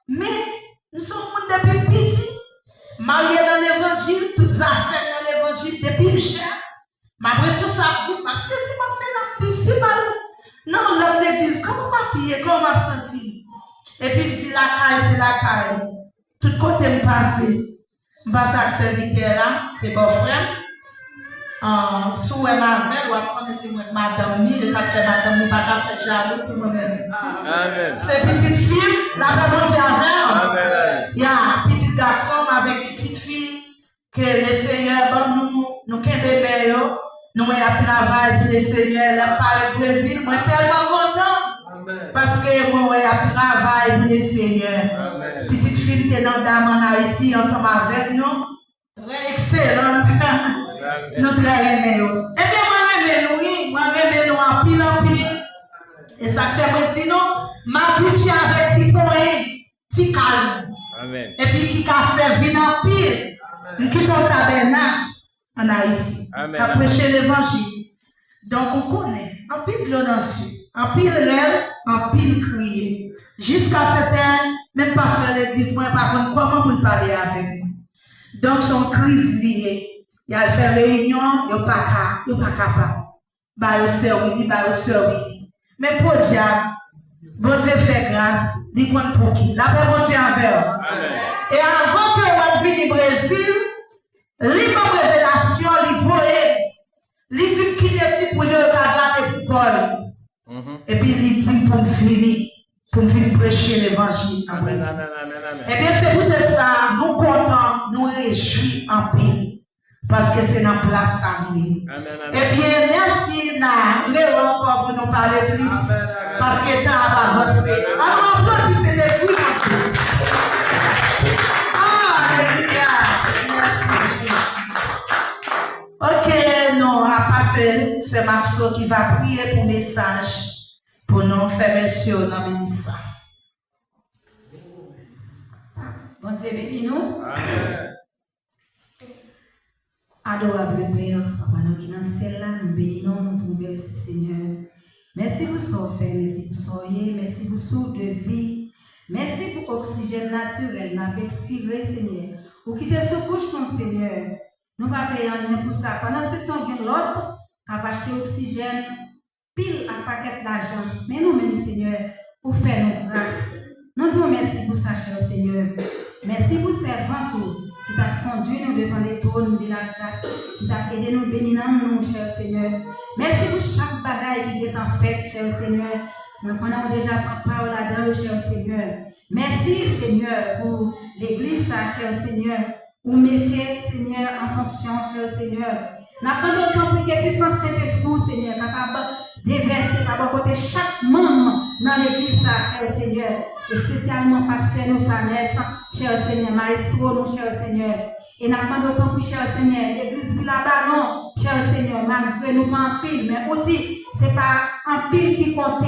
Mais nous sommes depuis petit, mariés dans l'évangile, toutes affaires dans l'évangile, depuis le chien. Ma responsable, c'est la petite, non, l'homme l'église, comment m'a pillé, comment m'a senti? Et puis il dit la caille, c'est la caille. Tout côté me passer. Je passe à ce serviteur là, c'est mon frère. Sous ma mère, ou connaissez moi madame ni, et ça fait madame ni, pas faire jaloux pour moi-même. C'est petite fille, la maman c'est avec. Il y a un petit garçon avec petite fille, que le Seigneur, nous bébé, nous avons travaillé pour le Seigneur, là, par le Brésil, moi tellement content. Parce que moi, j'ai travaillé pour le Seigneur. Petite fille qui est dans Dame en Haïti, ensemble avec nous. Très excellente. Nous très aimés. Eh bien, moi, j'aime nous en pile. Et ça fait moi dire non, ma bouche avec petit point, petit calme. Et puis qui a fait venir en pile. Nous quittons le tabernacle en Haïti. Qui a prêché l'évangile. Donc on connaît. En pile de l'audacieux. En pile l'air, en pile crier. Jusqu'à ce temps, même pas sur l'église, moi, par contre, comment vous parler avec nous. Donc, son crise liée. Il a fait réunion, il n'est pas capable. Bah, le servi. Mais pour diable, bon Dieu fait grâce, il compte pour qui? La paix, bon Dieu envers. Et avant que vous veniez au Brésil, libre révélation, il voyait, il dit qu'il est pour le cadre et pour Paul. Et puis il dit pour venir prêcher l'évangile en Brésil. Eh bien, c'est pour ça, nous comptons, nous réjouis en paix. Parce que c'est dans place à nous. Eh bien, merci, Léon, pour nous parler plus. Parce que le temps a avancé. Alors, applaudissez les fruits. Alléluia. Merci, Jésus. Ok, nous, on va passer. C'est Maxo qui va prier pour message. Pour nous faire mention dans le ministère. Bon Dieu, bénis nous. Adorable Père, Papa, nous qui dans celle-là, nous bénissons, nous te remercions, Seigneur. Merci pour ce fait, merci pour ce merci pour ce de vie, merci pour l'oxygène naturel, nous avons expiré, Seigneur. Pour quitter ce bouche, mon Seigneur, nous ne pouvons pas payer rien pour ça. Pendant ce temps, il y a l'autre qui a acheté l'oxygène, pile à paquet d'argent. Mais nous, même, Seigneur, pour faire nos grâces. Nous te remercions pour ça, cher Seigneur. Merci pour ces vents qui t'a conduit nous devant les trônes de la grâce, qui t'a aidé nous bénir nous, cher Seigneur. Merci pour chaque bagaille qui est en fait, cher Seigneur. Nous connaissons déjà ta parole là-dedans, cher Seigneur. Merci, Seigneur, pour l'église, cher Seigneur. Vous mettez, Seigneur, en fonction, cher Seigneur. Nous avons autant pour que puissance Saint-Esprit, Seigneur, capable de déverser par côté chaque membre dans l'église, cher Seigneur. Et spécialement pasteur nos familles, cher Seigneur, maestro, nous, cher Seigneur. Et nous avons autant pour, cher Seigneur, l'église Villa Ballon, cher Seigneur, malgré nous pas en pile, mais aussi, ce n'est pas en pile qui compte,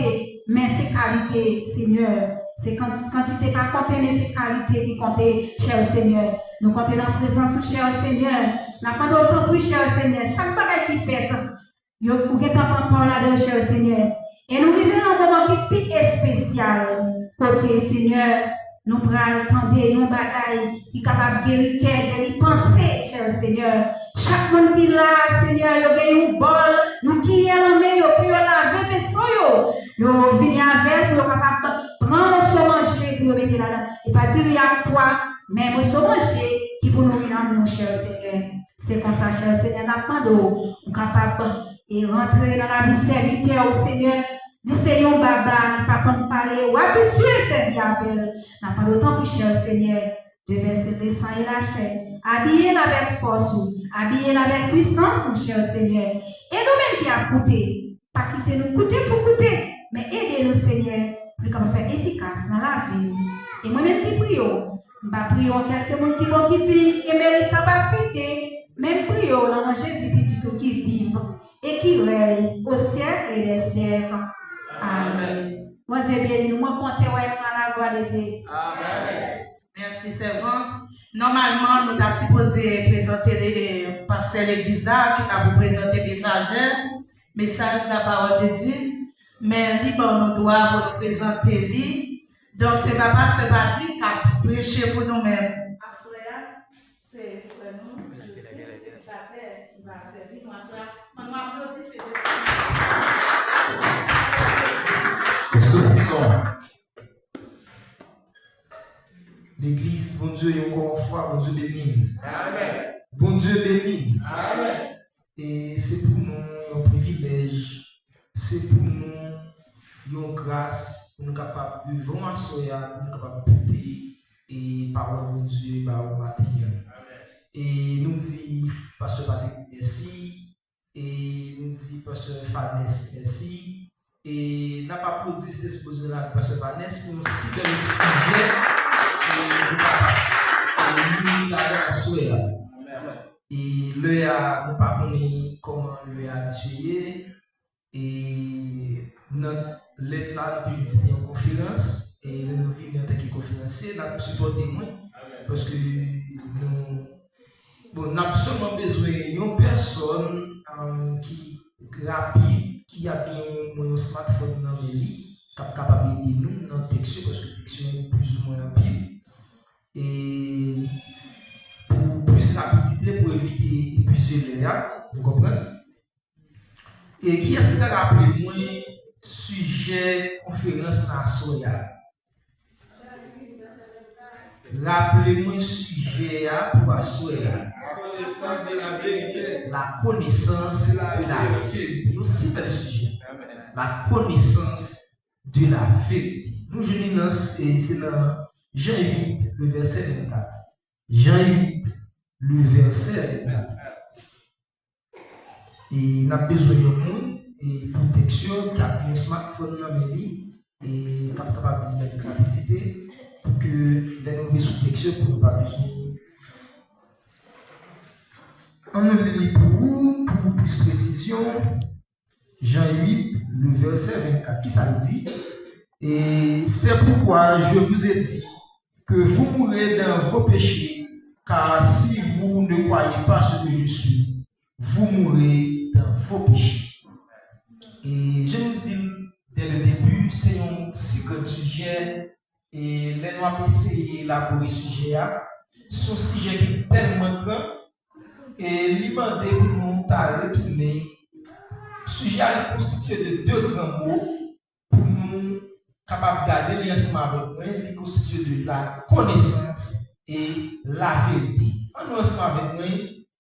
mais c'est qualité, Seigneur. C'est quantité pas compter, mais c'est qualité qui compte, cher Seigneur. Nous comptons dans la présence, cher Seigneur. Nous avons autant pour, cher Seigneur, chaque bagage qui fait, nous avons parole là-dedans, cher Seigneur. Et nous vivons dans un moment qui est spécial. Côté Seigneur, nous prenons attendre un bagaille qui est capable de guérir cœur, guérir pensée, cher Seigneur. Chaque monde qui est là, Seigneur, il y a un bol, nous qui est la main, qui est lavé les soins, nous venons avec, nous sommes capables de prendre ce manger pour nous mettre là-dedans. Et pas dire il y a toi, mais nous sommes manger qui pour nous venir nous, cher Seigneur. C'est comme ça, cher Seigneur, nous sommes capables de rentrer dans la vie serviteur au Seigneur. L'essayons baba, pas qu'on parler, ou habitué servir avec elle. N'a pas d'autant pour cher Seigneur, de verser le sang et la chair. Habillez-la avec force, habillez-la avec puissance, cher Seigneur. Et nous-mêmes qui avons coûté, pas quitter nous, coûter pour coûter, mais aidez-nous, Seigneur, pour qu'on faire efficace dans la vie. Et moi-même qui prie, je prie quelqu'un qui dit, qui mérite capacité, même prie, dans Jésus petit qui vive et qui règne au siècle et des siècles. Amen. Moi, c'est bien, nous comptons la gloire de Dieu. Amen. Merci, servante. Normalement, nous avons supposé présenter les pasteurs de l'église là, qui t'a vous présenter message de la parole de Dieu. Mais libre, nous devons vous présenter lui. Donc, c'est Papa Sebadri qui a prêché pour nous-mêmes. C'est frère nous, qui va servir nous. On applaudit L'église, bon Dieu, encore une fois, bon Dieu béni. Amen. Bon Dieu béni. Amen. Et c'est pour nous un privilège, c'est pour nous une grâce, pour nous capables de vivre en soya, pour nous capables d'écouter et parole de Dieu au matin. Et nous dit, Pasteur Patrick, merci. Et nous dit, Pasteur Fanès, merci. Et n'a pas applaudi cet exposé-là, Pasteur Fanès, pour nous si belle sujet. Et le a nous pas connaît comment le a tué et notre lettre là toujours c'était en conférence et nous vivons en tant que conférencier n'a supporté moi parce que nous n'a seulement besoin d'une personne qui rapide qui a bien un smartphone dans le lit capable de nous dans texte parce que texte est plus ou moins rapide. Et pour plus rapidité, pour éviter d'épuiser le vous comprenez? Et qui est-ce qui a rappelé moi sujet conférence dans Soya? Rappelez-moi sujet pour la Soya. La connaissance de la vérité. Aussi bel sujet. La connaissance de la vérité. Nous, je et c'est dans Jean 8, le verset 24. Jean 8, le verset 24. Et nous avons besoin de monde et protection qui a un smartphone dans mes lits et capable de mettre rapidité pour que les nouvelles protection pour ne pas besoin. On nous lit pour plus précision. Jean 8, le verset 24. Qui ça dit? Et c'est pourquoi je vous ai dit que vous mourrez dans vos péchés, car si vous ne croyez pas ce que je suis, vous mourrez dans vos péchés. Et je vous dis dès le début, c'est un si grand sujet, et les nous avons essayé d'élaborer ce sujet. C'est un sujet qui est tellement grand, et l'imandé pour nous retourner. Le sujet est constitué de deux grands mots pour nous capables de garder les ensemble avec moi, qui constitue de la connaissance et la vérité. On nous ensemble avec moi,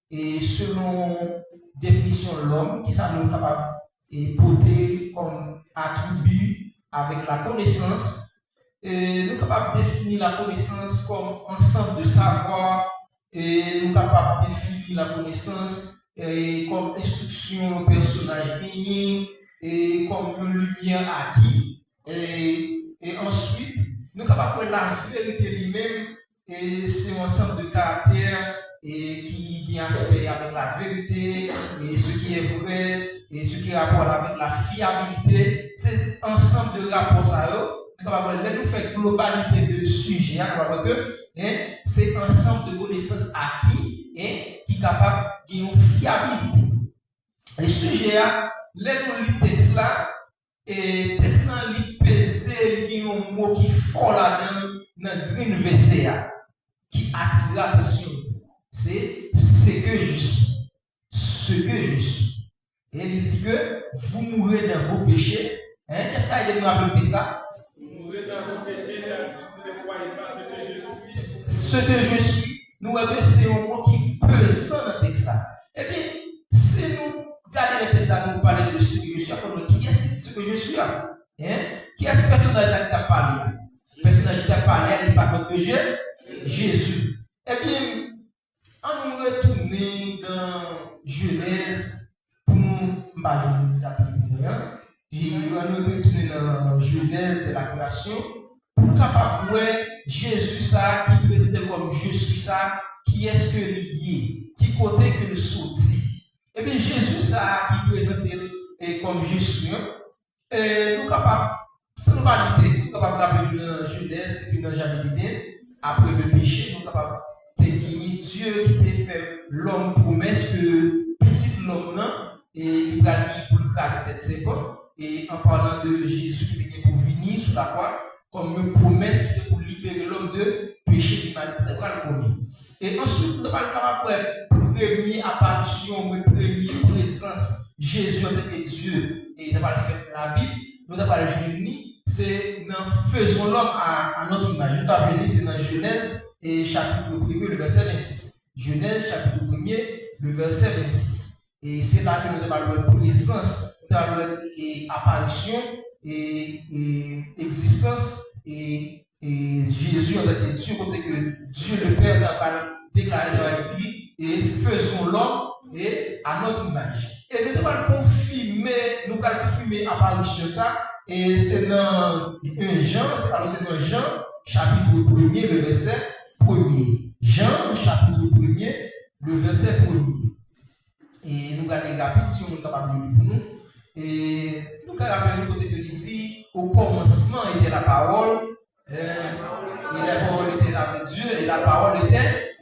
et selon définition de l'homme, qui ça nous capable de porter comme attribut avec la connaissance, et nous capables de définir la connaissance comme ensemble de savoir, et nous capables de définir la connaissance comme instruction au personnage béni, et comme une lumière acquis. Et ensuite, nous sommes capables de la vérité lui-même, et c'est un ensemble de caractères qui vient aspect avec la vérité, et ce qui est vrai, et ce qui est rapport avec la fiabilité. C'est ensemble de rapports à eux. Nous sommes capables de nous faire globalité de sujets, que c'est ensemble de connaissances acquis qui est capable de une fiabilité. Les sujets, les textes là, et texte là, il pèse, il y a un mot qui est fort là dans le verset qui attire l'attention. C'est ce que je suis. Ce que je suis. Et il dit que vous mourrez dans vos péchés. Qu'est-ce qu'il y a de nous rappeler le texte là? Vous mourrez dans vos péchés, vous ne croyez pas ce que je suis. Ce que je suis, nous voyons que c'est un mot qui pèse dans le texte là. Eh bien, si nous regardons le texte là, nous parlons de ce que je suis, qui est ce que je suis là? Qui est ce personnage qui t'a parlé? Le personnage qui t'a parlé, il n'est pas contre Jésus. Eh bien, on nous retourne dans Genèse pour nous, et on nous retourne dans Genèse de la création pour nous capable de voir Jésus ça qui présente comme je suis ça, qui est-ce que lui est, qui côté que le sorti. Et bien Jésus ça qui présente comme je suis. Et nous capables, si nous parlons du texte, nous sommes capables dans Genèse et puis dans Jardin après le péché, nous sommes capables de gagner Dieu qui t'a fait l'homme promesse que petit l'homme et il va pour le craser tête ses pommes. Et en parlant de Jésus qui vient pour venir sur la croix, comme une promesse qui était pour libérer l'homme de péché d'humanité. Et ensuite, nous parlons après première apparition, première présence, Jésus en tant que Dieu, et nous parlons de la Bible, nous parlons de c'est nous faisons l'homme à notre image. Nous parlons c'est dans Genèse, et chapitre 1, le verset 26. Genèse, chapitre 1, le verset 26. Et c'est là que nous parlons de présence, nous parlons d'apparition, et existence, et Jésus en tant que Dieu, côté que Dieu le Père a déclaré dans dit, et faisons l'homme et à notre image. Et nous allons confirmer l'apparition ça, et c'est dans 1 Jean, alors c'est dans Jean, chapitre 1er, le verset 1er. Jean, chapitre 1er, le verset 1er. Et nous allons rapide si on est capable de lire pour nous. Et nous allons rappeler côté que il dit, au commencement était la parole, et la parole était avec Dieu, et la parole était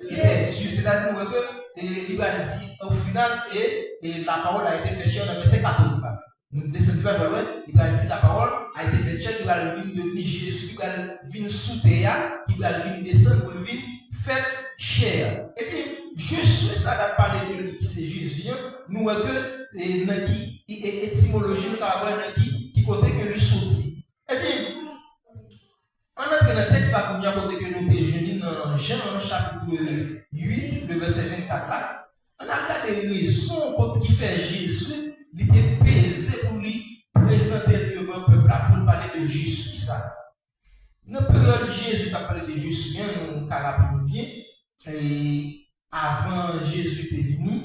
Dieu. C'est-à-dire que il va dire au final, et la parole a été faite chair dans le verset 14. Là. Nous descendons pas loin, il va dire la parole a été faite chair, qui va venir devenir Jésus, qui va venir sous terre, qui va venir descendre pour venir faire chair. Et puis, je suis ça n'a parlé de lui qui c'est Jésus. Nous voyons que dans qui étymologie, nous avons qui côté que lui sorti. Et puis, on entre dans le texte là, première côté que nous avons dans Jean chapitre 8, le verset 24 là, on a regardé les raisons qui fait Jésus, il était pesé pour lui présenter devant le peuple là pour parler de Jésus. Ça. Dans la période Jésus a parlé de Jésus, nous avons bien, et avant Jésus était venu,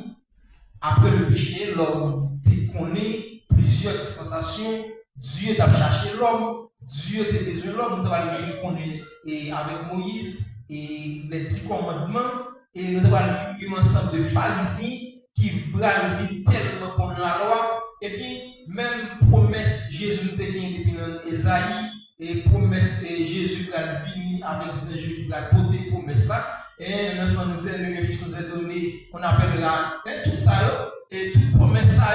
après le péché, l'homme connaît plusieurs dispensations, Dieu a cherché l'homme. Dieu était besoin de l'homme, nous allons connaître avec Moïse et les 10 commandements, et nous allons vivre ensemble de pharisiens qui veulent vivre tellement comme la loi, et puis même promesse Jésus nous a dit depuis Esaïe, et promesse Jésus va venir avec Saint-Jésus qui va porter promesse là, et l'enfant nous est donné, le fils nous est donné, on appellera tout ça, et toute promesse ça,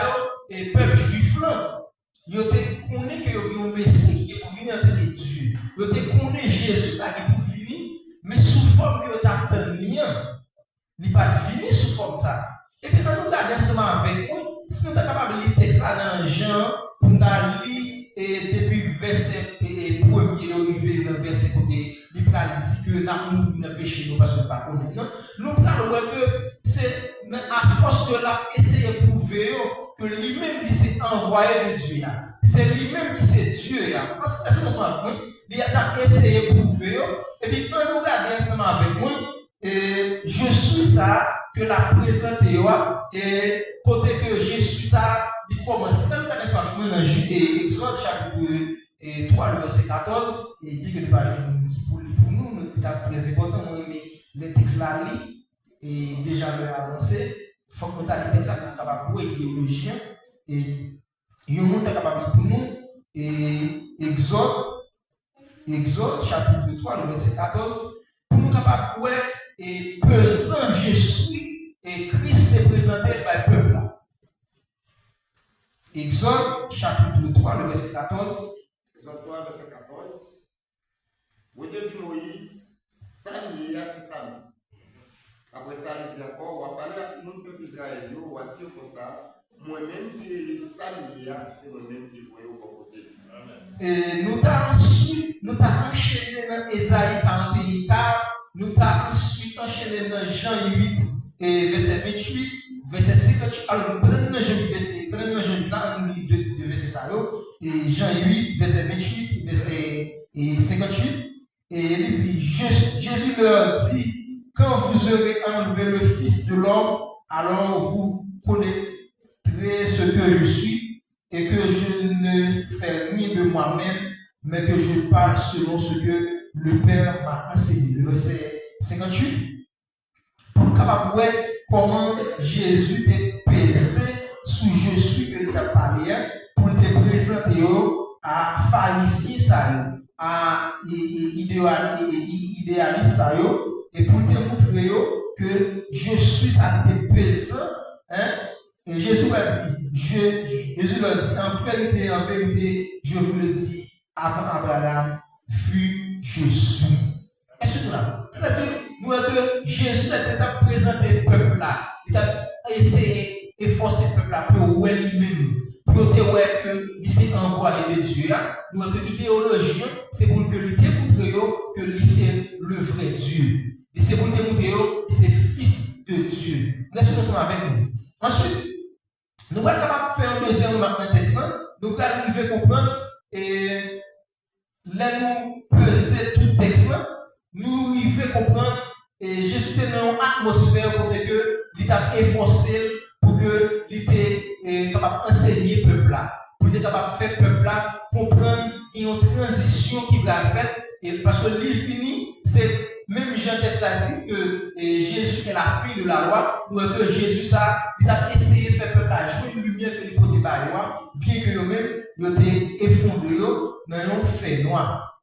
et peuple juif là. Ils connaissent que y a un Messie qui est pour venir en tant que Dieu. Ils connaissent Jésus ça qui est pour venir, mais sous forme que ils n'attendent rien. Il n'est pas venu sous forme ça. Et puis, quand nous regardons ensemble avec nous, si nous sommes capables de lire le texte dans Jean, pour nous lire depuis le verset 1er, arrivé dans le verset côté, il dit que nous avons péché nous parce que nous ne pas connaître. Nous parlons que c'est à force de la essayer de prouver que lui-même qui s'est envoyé de Dieu. C'est lui-même qui c'est Dieu. Parce que est-ce que nous sommes avec moi? Il a essayé de prouver. Et puis quand nous regardons ensemble avec moi, je suis ça que la présente et côté que je suis ça, il commence. Quand nous regardons ensemble avec moi dans Exode chapitre 3, le verset 14, et bien que nous ne pas jouer pour nous, c'est très important. Moi, les textes là, et déjà le avancé. Il faut que nous ayons des textes qui sont capables de théologiens et il y a un monde capable pour nous et Exode chapitre 3 le verset 14 pour nous capables de et pesant je suis et Christ est présenté par le peuple là. Exode chapitre 3 le verset 14. Exode 3 verset 14. Vous dites Moïse, Samy, c'est Samy. Après ça, il dit encore, on va parler à nous peuple Israël, on va dire comme ça, moi-même qui est Samia, c'est moi-même qui voyais au côté. Nous t'avons enchaîné dans Esaïe 41, nous t'avons ensuite enchaîné dans Jean 8, verset 28, verset 58. Alors, nous prenons Jean 8, verset ça, et Jean 8, verset 28, verset 58, et il dit, Jésus leur dit, quand vous aurez enlevé le Fils de l'homme, alors vous connaîtrez ce que je suis et que je ne fais rien de moi-même, mais que je parle selon ce que le Père m'a enseigné. Le verset 58. Pour capable voir comment Jésus est pesé sous je suis que il a parlé, pour te présenter à pharisiens, à idéalistes, et pour te montrer que je suis ça te pesant, et Jésus a dit, en vérité, je vous le dis, avant Abraham, vu je suis. Est-ce que là? C'est-à-dire, nous voyons que Jésus a présenté le peuple là. Il a essayé de forcer le peuple là pour lui-même. Pour que il s'est envoyé de Dieu là. Nous voyons que l'idéologie, c'est pour que lui démontre que c'est le vrai Dieu. Et c'est pour démontrer que c'est fils de Dieu. Est-ce que nous sommes avec nous? Ensuite, nous allons capable faire un deuxième texte. Nous allons arriver à comprendre et là nous peser tout texte. Nous arrivons à comprendre et Jésus était dans une atmosphère pour que il t'a efforcé pour que il était capable d'enseigner le peuple là, pour qu'il était capable de faire le peuple là comprendre qu'il y a une transition qui va faire et parce que l'île fini c'est même Jean texte a dit que Jésus est la fille de la loi, ou que Jésus ça, il a essayé de faire peuple à jouer une lumière que les côtés par loi, bien que eux-mêmes ils étaient effondrés dans un fait noir.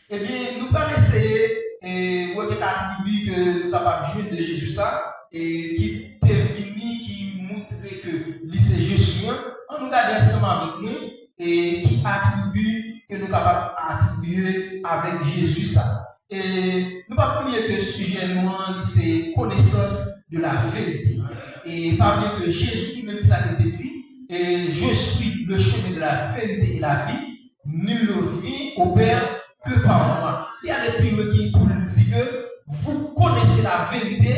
Eh bien, nous allons essayer et ouais, attribuer que nous sommes capables de jouer de Jésus ça et qui est venu, qui montre que c'est Jésus, on nous garde ensemble avec nous et qui attribue que nous sommes capables d'attribuer avec Jésus ça. Et nous ne pouvons pas oublier que le sujet noir, c'est connaissance de la vérité. Et pas oublier que Jésus lui-même ça nous dit, et je suis le chemin de la vérité et la vie, nul ne vient au Père que par moi. Il y a des prières qui nous disent que vous connaissez la vérité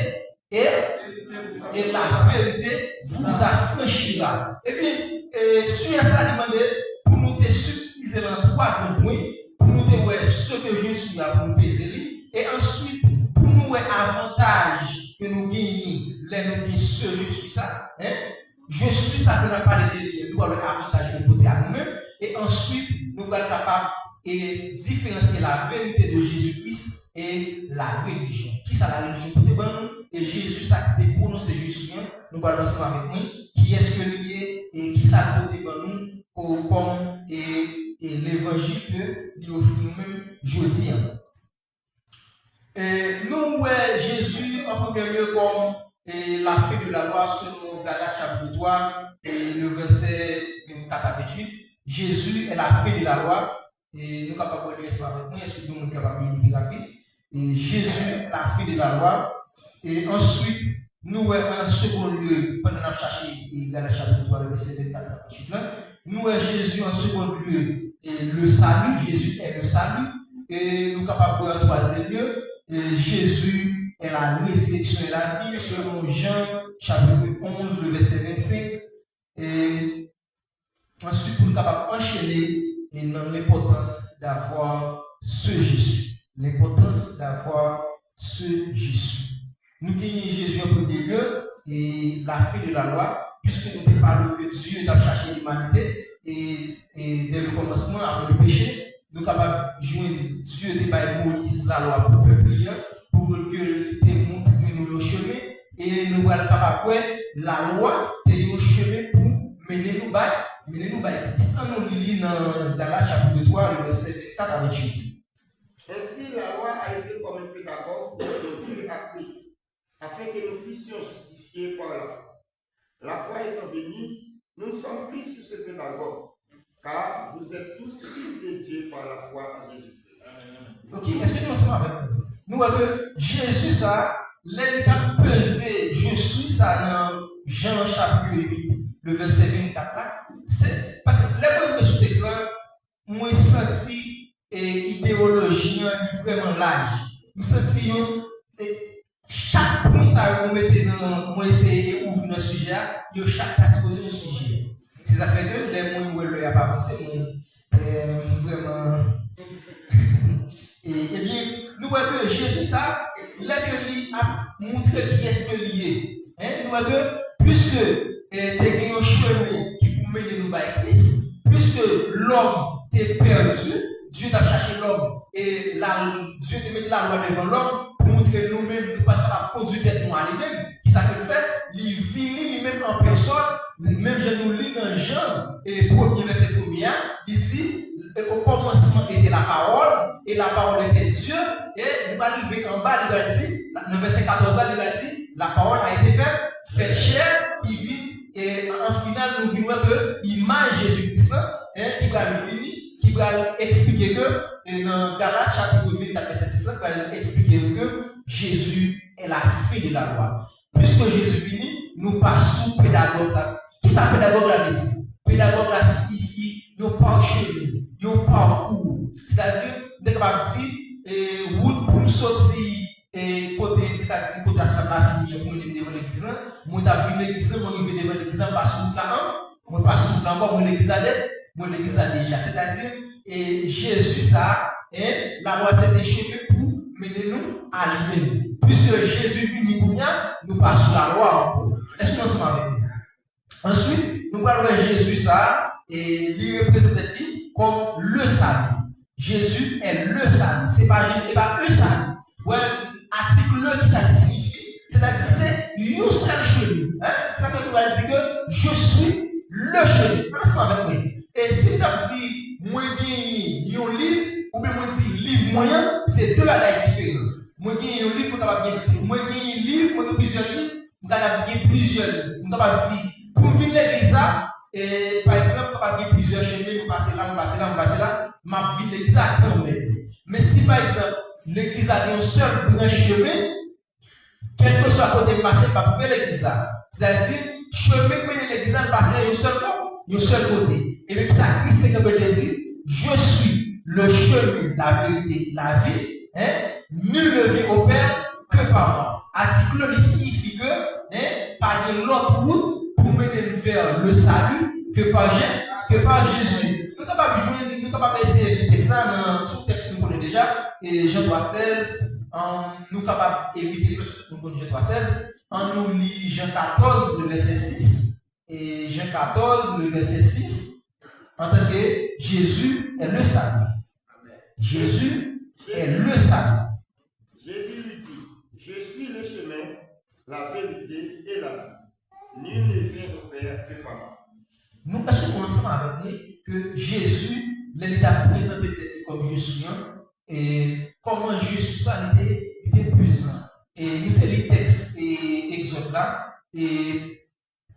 et la vérité vous affranchira. Et bien, sur ça, demandé pour nous subtiliser dans trois grands points. Pour nous dire ce que je suis là pour nous peser et ensuite pour nous avantage que nous gagnons là nous gagnons ce je suis ça hein? Je suis ça que nous pas de nous avons avantage de côté à nous-mêmes et ensuite nous sommes capables de différencier la vérité de Jésus-Christ et la religion. Qui ça la religion pour nous et Jésus ça qui prononcé Jésus nous allons ensemble avec nous qui est-ce que lui est et qui ça pour nous comme et l'évangile que nous offre nous-mêmes aujourd'hui. Nous voyons Jésus en premier lieu comme la fille de la loi selon Galates chapitre 3 et le verset 24 à 28. Jésus est la fille de la loi et nous sommes capables de lire ça avec nous. Est-ce que nous sommes capables de lire rapide? Et Jésus, la fille de la loi. Et ensuite, nous voyons en second lieu, pendant qu'on a cherché Galates chapitre 3, le verset 24 à 28. Nous voyons Jésus en second lieu. Et le salut, Jésus est le salut. Et nous sommes capables de voir en troisième lieu, Jésus est la résurrection et la vie, selon Jean, chapitre 11, le verset 25. Et ensuite, nous sommes capables d'enchaîner dans l'importance d'avoir ce Jésus. L'importance d'avoir ce Jésus. Nous gagnons Jésus en premier lieu et la fille de la loi, puisque nous parlons que Dieu a cherché l'humanité. Et dès le commencement, après le péché, nous sommes capables de joindre Dieu de Moïse la loi pour le peuple, pour que nous montre que nous le chemin, et nous sommes capables de la loi est le chemin pour mener nous par Christ. Nous lisons dans Galates chapitre 3, le verset 4 à 28. Ainsi, la loi a été comme un pédagogue de Dieu à Christ, afin que nous fussions justifiés par la foi. La foi étant venue, nous ne sommes plus sur ce pédagogue, car vous êtes tous fils de Dieu par la foi en Jésus-Christ. Ok, est-ce que nous sommes avec nous? Nous voyons que Jésus, ça, l'état pesé, je suis ça dans Jean chapitre 8, le verset 24 là, c'est parce que les premiers sous-textes, moi, je senti idéologie, vraiment l'âge. Je senti chaque point ça, vous mettez dans, moi, essayer d'ouvrir un sujet, chaque cas se poser un sujet. C'est ça fait que les mots où il n'y a pas avancé, vraiment. Et bien, nous voyons que Jésus, ça, il a montré qui est-ce que lié. Nous voyons que, puisque tu as un chemin qui peut mener nous vers Christ, puisque l'homme t'est perdu, Dieu t'a cherché l'homme, et Dieu te met la loi devant l'homme pour montrer nous-mêmes, nous ne pouvons pas conduire nous à lui-même. Qui ça peut faire? Il vient lui-même en personne. Même je nous lis dans Jean, et premier verset premier, il dit au commencement était la parole, et la parole était Dieu, et nous allons arriver en bas, il a dit, dans le verset 14, il a dit, la parole a été faite chair, qui vit, et en final, nous voyons que l'image Jésus-Christ, qui va venir, qui va expliquer que, dans Galates chapitre 24, verset 6, il va expliquer que Jésus est la fin de la loi. Puisque Jésus finit, nous passons pédagogue. Qui ça pédagogue la dit? Pédagogue la signifie, nous parchemin, nous parcours. C'est-à-dire, nous sommes capables de dire, route pour nous sortir, côté la famille, pour nous devant l'église, nous avons vu l'église, nous arrivons devant l'église, nous passons là, nous passons là, nous l'église à l'aide, nous l'église à déjà. C'est-à-dire, Jésus, ça, la loi s'est échouée pour mener nous à lui-même. Puisque Jésus finit pour nous passons la loi encore. Est-ce que nous sommes avec nous? Ensuite, nous allons voir Jésus, ça, et lui représente comme le salut. Jésus est le salut. Ce n'est pas un salut. Ouais, article qui ça signifie. C'est-à-dire c'est un seul chemin. Ça veut dire que je suis le chemin. Laisse-moi avec moi. Et si tu as dit, moi, j'ai un livre, ou bien moi, dis livre moyen, c'est deux bagages différents. Moi, j'ai un livre, moi, j'ai un livre, moi, j'ai plusieurs livres, moi, j'ai plusieurs livres. Moi, j'ai dit, pour venir l'église, et par exemple, je vais plusieurs chemins, je passer là, ma vie l'église quand même. Mais si par exemple, l'église a un seul grand chemin, quel que soit côté passé, pas pour l'église là. C'est-à-dire, chemin que l'église a passé un seul côté. Et bien, ça, Christ est dit, je suis le chemin, la vérité, la vie. Nul ne vient au Père que par moi. Article qui signifie que, par l'autre route, pour mener vers le salut que par Jésus. Nous sommes capables d'essayer le texte dans le sous-texte nous connaissons déjà, et Jean 3,16, nous sommes capables d'éviter parce que nous connaissons Jean 3,16. On nous lit Jean 14, le verset 6, et Jean 14, le verset 6, en tant que Jésus est le salut. Jésus est le salut. Jésus lui dit, je suis le chemin, la vérité et la vie. Nul ne vient au Père que par moi. Nous, est-ce que nous commençons avec nous que Jésus, il a présenté comme je suis, et comment Jésus ça était puissant. Et nous avons les textes et exode là, et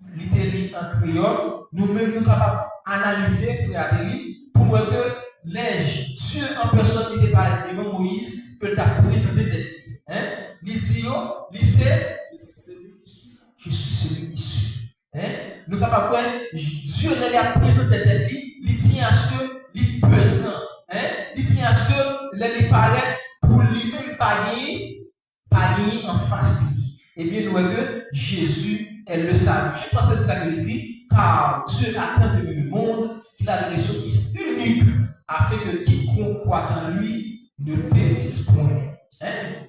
nous avons en créole, nous-mêmes nous sommes capables d'analyser, frère Adélie, pour voir que Dieu en personne qui était parlé devant Moïse peut t'a présenté tête. Il dit, je suis celui qui suis. Nous sommes capables de Dieu a présenté tête, il tient à ce que il est présent. Il tient à ce que il paraît pour lui-même pas gagner en face. Eh bien, nous voyons que Jésus est le salut. Je pense que c'est ça qu'il dit, car Dieu a tant aimé le monde qu'il a donné son Fils unique, afin que quiconque croit en lui ne périsse point.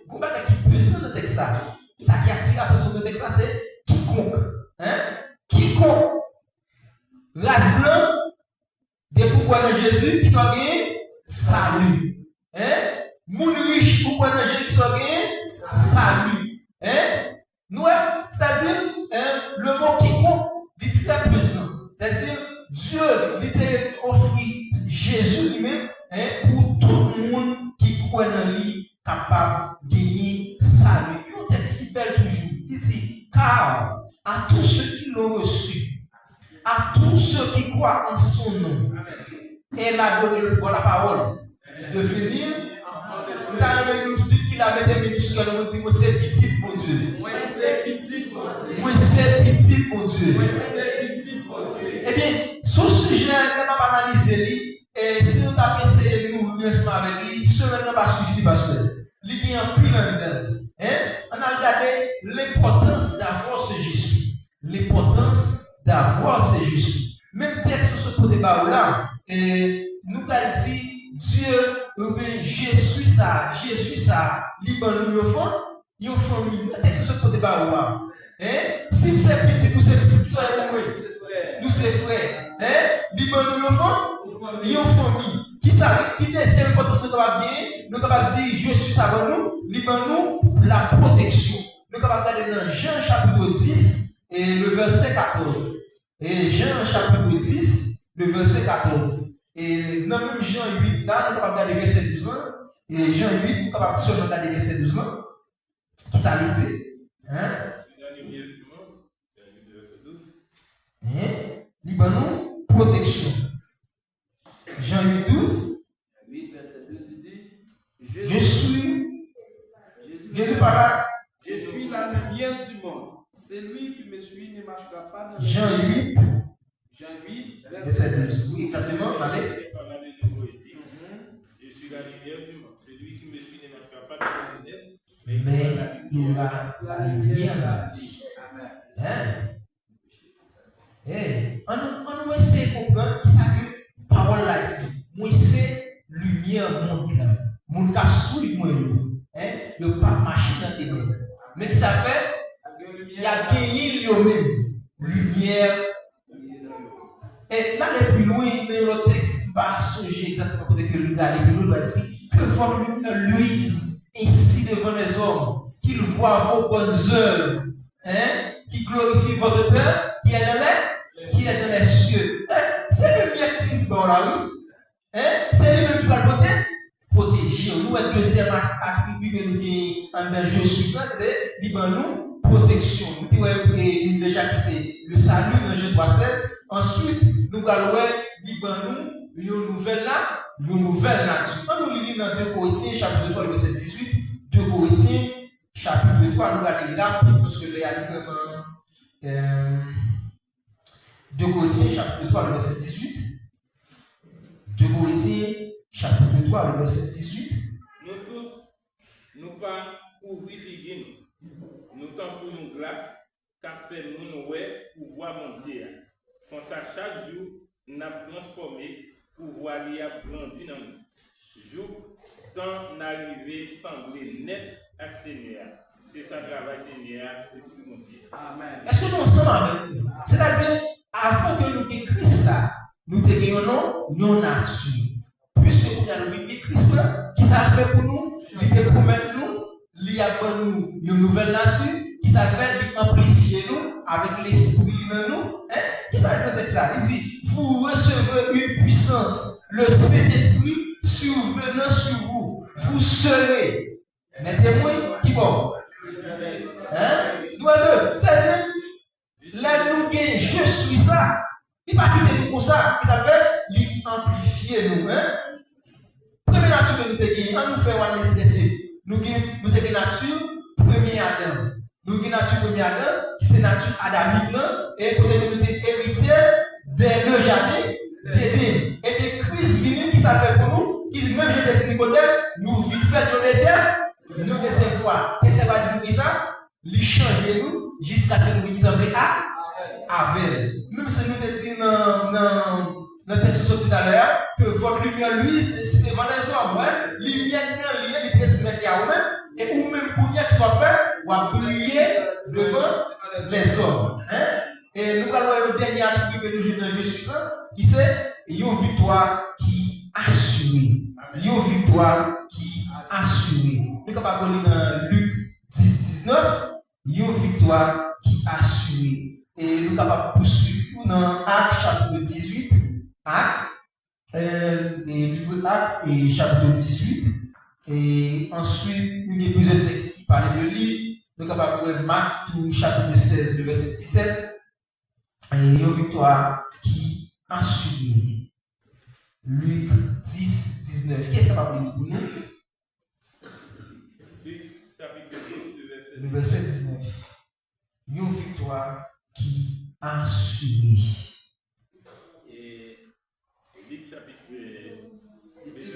Comment est-ce qu'il peut ça dans le texte là? Ça qui attire l'attention de texte là, c'est quiconque. Quiconque. Race blanc, des pouvoirs de Jésus qui sont gagnés, salut. Moun riche, pouvoirs de Jésus qui sont gagnés, salut. Nous, c'est-à-dire, le mot quiconque, il est très présent. C'est-à-dire, Dieu, il t'a offert Jésus lui-même pour tout le monde qui croit en lui, capable de gagner salut. Il y a un texte qui parle toujours. Il dit, car à tous ceux qui l'ont reçu, à tous ceux qui croient en son nom, elle a donné le pouvoir, la parole, de venir. Vous avez nous tout de suite qu'il avait des ministres qui nous dit, moi c'est petit pour Dieu. Moi c'est petit pour Dieu. Moi c'est petit pour Dieu. Moi c'est petit pour Dieu. Eh bien, ce sujet, on n'a pas analysé, et si on a essayé de nous ensemble avec lui, semaine n'a pas suffi parce que il y a un plus d'elle. On a regardé l'importance d'avoir ce Jésus. L'importance d'avoir ce Jésus. Même texte sur ce côté là, nous avons dit Dieu, Jésus ça, libre nous yon famille. Le texte sur ce côté là. Si c'est petit, nous c'est petit, nous c'est frère. Libre nous yon famille. Qui deuxième importance nous va bien, nous va dire je suis ça nous, libre nous la protection. Nous va regarder dans Jean chapitre 10 et le verset 14. Et Jean chapitre 10, le verset 14. Et dans même Jean 8, là, nous allons regarder le verset 12. Et Jean 8, nous allons seulement regarder le verset 12. Qui ça veut dire? Libanon, protection. Jean 8, 12. Jésus parla. Je suis la lumière du monde. Celui qui me suit ne marchera pas dans le Jean 8, Jean 8, verset verset 12. Oui, exactement. Allez. Je suis la lumière du monde. Celui qui me suit ne marchera pas dans les ténèbres, Mais il aura la lumière de la vie. Amen. Hein? On nous essaie de comprendre qui ça que parole là dit. Moi c'est lumière monde là. Mon cap suit moi hein? Il pas marcher dans tes ténèbres. Mais qui ça fait? Il y a gagné lui-même lumière. Et là le plus loin mais le texte pas songer exactement côté que le gars et l'autre dit que votre lumière luise ainsi devant les hommes qu'ils voient vos bonnes œuvres, hein? Qui glorifie votre Père qui est dans les cieux. C'est le bien Christ dans la rue. C'est lui-même qui va le protéger. Nous, le deuxième attribut que nous avons en je suis ça, c'est nous protection. Nous avons déjà qui c'est le salut dans Jean 3,16. Ensuite, nous allons nous une nouvelle là-dessus. Quand nous lisons dans 2 Corinthiens, chapitre 3, verset 18, 2 Corinthiens, chapitre 3, nous allons là, parce que les vraiment. 2 Corinthiens, chapitre 3, verset 18. 2 Corinthiens, chapitre 3, verset 18. Nous tous, nous pas ouvrir figues, nous t'en pour une glace, qu'a fait nous pour voir mon Dieu. Comme ça, chaque jour, nous avons transformé pour voir lui grandir dans nous. Jour, temps d'arriver semblé net avec Seigneur. C'est ça le travail Seigneur, l'Esprit mon Dieu. Amen. Est-ce que nous sommes avec nous? C'est-à-dire, avant que nous ayons Christ là, nous ayons nos nature. Puisque nous avons Christ là, qui ça fait pour nous, il fait promettre nous, il a pour nous une nouvelle nature, qui ça fait amplifier nous avec l'esprit en nous. Qui ça fait ça? Il dit, vous recevez une puissance, le Saint-Esprit survenant sur vous. Vous serez mes témoins qui vont. Nous deux, c'est-à-dire, là nous gagnons, je suis ça. Il ne va pas quitter nous comme ça. Il s'appelle amplifier nous. Première nature que nous avons, on nous fait un stressé. Nous avons une nature, premier Adam. Nous avons une nature, premier Adam, qui c'est nature adamique, et nous avons été héritiers de le jardin d'Éden. Et de Christ venu qui s'appelle pour nous, qui même je des Nicodème, nous vivons fait le désert, nous deuxième fois. Et ça va dire ça, il change nous jusqu'à ce que nous ressemblions à Abel. Même si nous disons dans le texte tout à l'heure que votre lumière, lui, c'est devant les hommes. Lumière, il peut se mettre à vous-même. Et vous-même, pour qu'il soit fait, ou à briller devant les hommes. Et nous allons le dernier attribut que nous avons dans Jésus, qui c'est une victoire qui assure. Une victoire qui assure. Nous sommes capables de lire dans Luc 10-19, une victoire qui assure. Et nous sommes capables de poursuivre dans Actes chapitre 18. Livre Actes et chapitre 18. Et ensuite, nous avons plusieurs textes qui parlent de lui. Nous sommes capables de Marc chapitre 16, le verset 17. Et une victoire qui assure. Luc 10, 19. Qu'est-ce que ça va pour nous? Luc chapitre 10, le verset 19. Une victoire qui assure. Et Luc chapitre Il dit,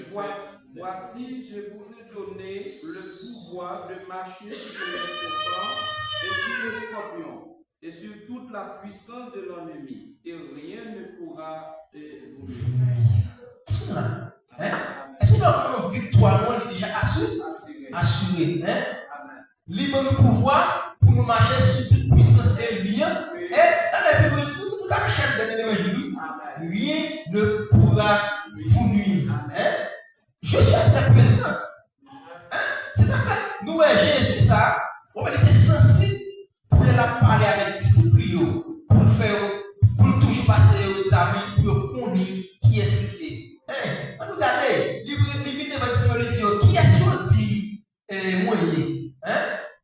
voici, je vous ai donné le pouvoir de marcher sur les serpents et sur les scorpions et sur toute la puissance de l'ennemi, et rien ne pourra vous nuire. Est-ce que notre victoire est déjà assurée? Libre nous pouvoir pour nous marcher sur toute puissance et lien. Et dans la Bible, nous avons chaque rien ne pourra vous nuire. Je suis très présent. C'est ça que nous, Jésus, ça, on était sensible pour la parler avec discipline, pour toujours passer aux examens, pour connaître qui est cité. On nous regarde, il vient devant le Dieu, qui est sorti moyen?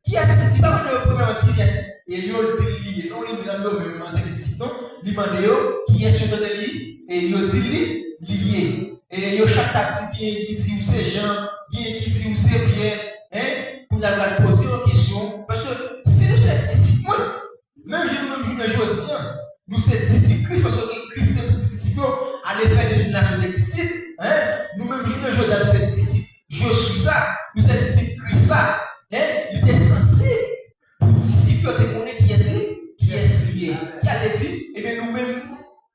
Qui est ce qui va me demander qui est et il dit lié. Non, il me demande même en tant que disciple, il demande qui est sur le lit et il dit lié. Et il chaque taxi qui dit où c'est Jean, qui dit où c'est Pierre, pour nous allons poser une question, parce que si nous sommes disciples, même si nous sommes aujourd'hui, nous sommes disciples, Christ, parce que Christ est petit disciple, à l'effet de l'éducation des disciples, nous-mêmes, aujourd'hui, nous sommes disciples. Je suis ça, nous sommes disciples Christ là, il était sensible pour disciples de connaître qui est lié, qui a dit, et bien nous-mêmes,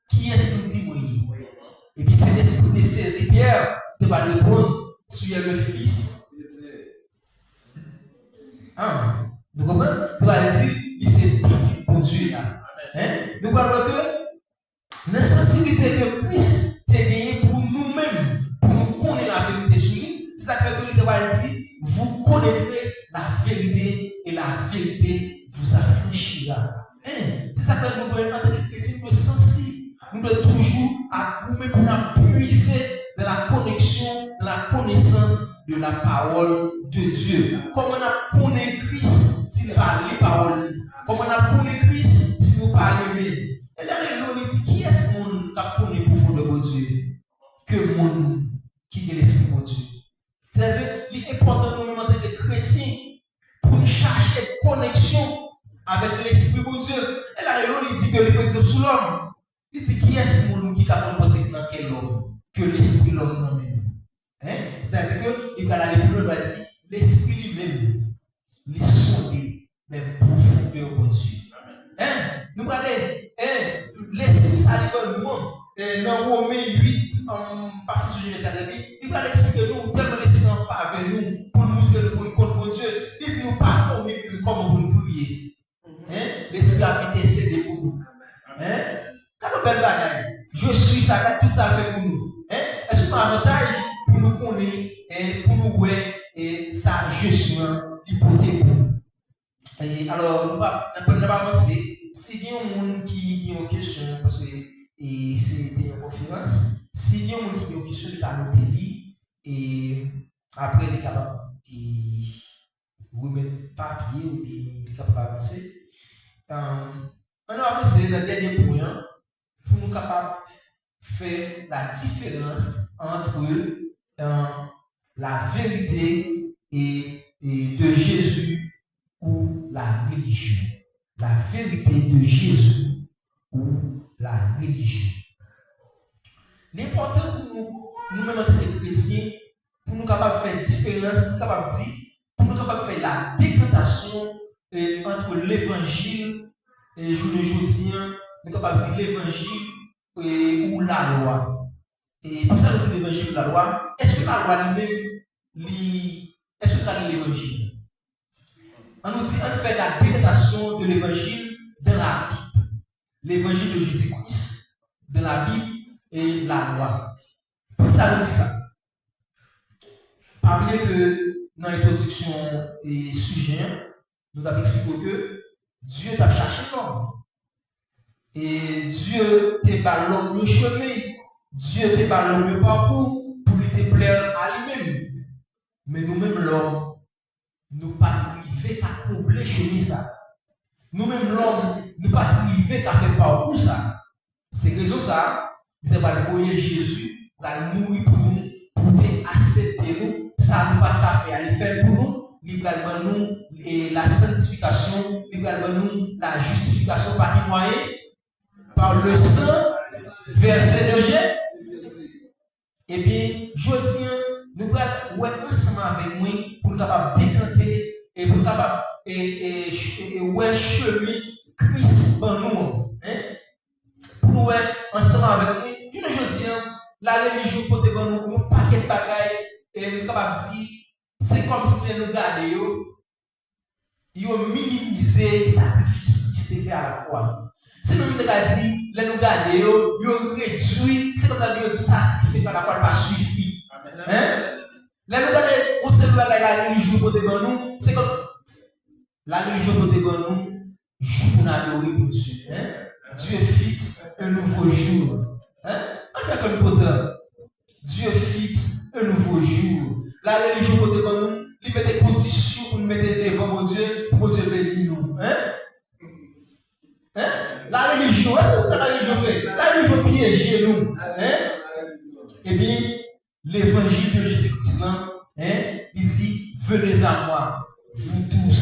qui est-ce nous dit oui. Et puis c'est disciples de saisir Pierre, de va répondre, tu es le Fils. Nous comprenons? Nous allons dire, c'est petit pour Dieu là. Nous parlons que la sensibilité que Christ a gagnée pour nous-mêmes, pour nous connaître la vérité sur lui, c'est ça que nous allons dire, vous connaîtrez la vérité et la vérité vous affranchira. C'est ça que nous devons, en tant que chrétiens, nous sommes sensibles. Nous devons toujours à nous-mêmes puiser dans la connexion, dans la connaissance de la parole de Dieu. Comment on connaît Christ s'il parle les paroles? Comment on connaît Christ si nous parlons bien? Et là, on dit qui est-ce qu'on connaît profondément Dieu? Que le monde qui est l'esprit de Dieu. C'est-à-dire, il est important nous-mêmes en tant que chrétiens pour chercher connexion avec l'esprit de Dieu. Et là, il dit que le exemple sur l'homme. Il dit qui est-ce qui est capable de penser dans quel homme? Que l'esprit de l'homme non-même. C'est-à-dire qu'il va aller plus loin, il dit l'esprit lui-même, il sonde même profondeur de Dieu. Nous allons, l'esprit ça lui donne dans Romains 8, pas foutu de ça, il va expliquer nous tellement l'esprit en faveur avec nous pour nous montrer que nous contre Dieu. Il dit nous pas comment vous prier. L'esprit a intercédé pour nous. Quand on belle bagaille, je suis ça, tout ça fait pour nous. Est-ce que c'est un avantage pour nous connaître et pour nous voir sa gestion hypothèque? Alors, nous allons avancer. Si il y a un monde qui a une question, parce que c'est une conférence, si il y a un monde qui a une question, il va noter et après il est capable de remettre papier ou il est capable d'avancer. On va avancer dans le dernier point pour nous capables de faire la différence entre la vérité et de Jésus ou la religion. La vérité de Jésus ou la religion. L'important pour nous-mêmes en tant que chrétiens, pour nous capables de faire différence, pour nous capables de faire la décantation entre l'évangile et jour de jeudi, nous sommes capables de dire l'évangile ou la loi. Et pour ça, nous disons l'évangile ou la loi. Est-ce que la loi lui-même, est-ce que c'est l'évangile? On nous dit, on fait la décantation de l'évangile dans la Bible. L'évangile de Jésus-Christ, dans la Bible et la loi. Pour ça, on dit ça. Parmi que dans l'introduction et sujet, nous avons expliqué que Dieu t'a cherché l'homme. Et Dieu t'a pas l'homme le chemin. Dieu t'a pas l'homme le parcours pour lui te plaire à lui-même. Mais nous-mêmes, l'homme, nous pas arriver à combler chemin ça. Nous-mêmes, l'homme, nous pas arriver à faire parcours ça. C'est raison ça, nous devons envoyer Jésus pour mourir pour nous, pour accepter nous. Ça nous pas faire aller faire pour nous. Libéralement nous et la sanctification, libéralement nous la justification par les moyens, par le sang versé de Jésus. Et bien, je dis, nous allons être ensemble avec moi pour nous capables de décanter et pour nous capables de chemin Christ en nous. Pour nous être ensemble avec moi. Je dis, la religion pour te donner un paquet de bagailles et nous capables de dire. C'est comme si nous regardions, ils ont minimisé le sacrifice qui s'est fait à la croix. Si nous regardions, les nous regardions, ils ont réduit, c'est comme ça qu'ils ont dit ça qui s'est fait à la croix, pas suffit. Les nous regardions, on sait que la religion pour te nous, c'est comme la religion pour te nous, jour pour adorer pour Dieu. Dieu fixe un nouveau jour. On fait comme poteur. Dieu fixe un nouveau jour. La religion pour nous, il met des conditions pour nous mettre devant Dieu, pour Dieu bénir nous. La religion, est-ce que c'est la religion fait? La religion piège nous. Eh bien, l'évangile de Jésus-Christ, il dit, venez à moi, vous tous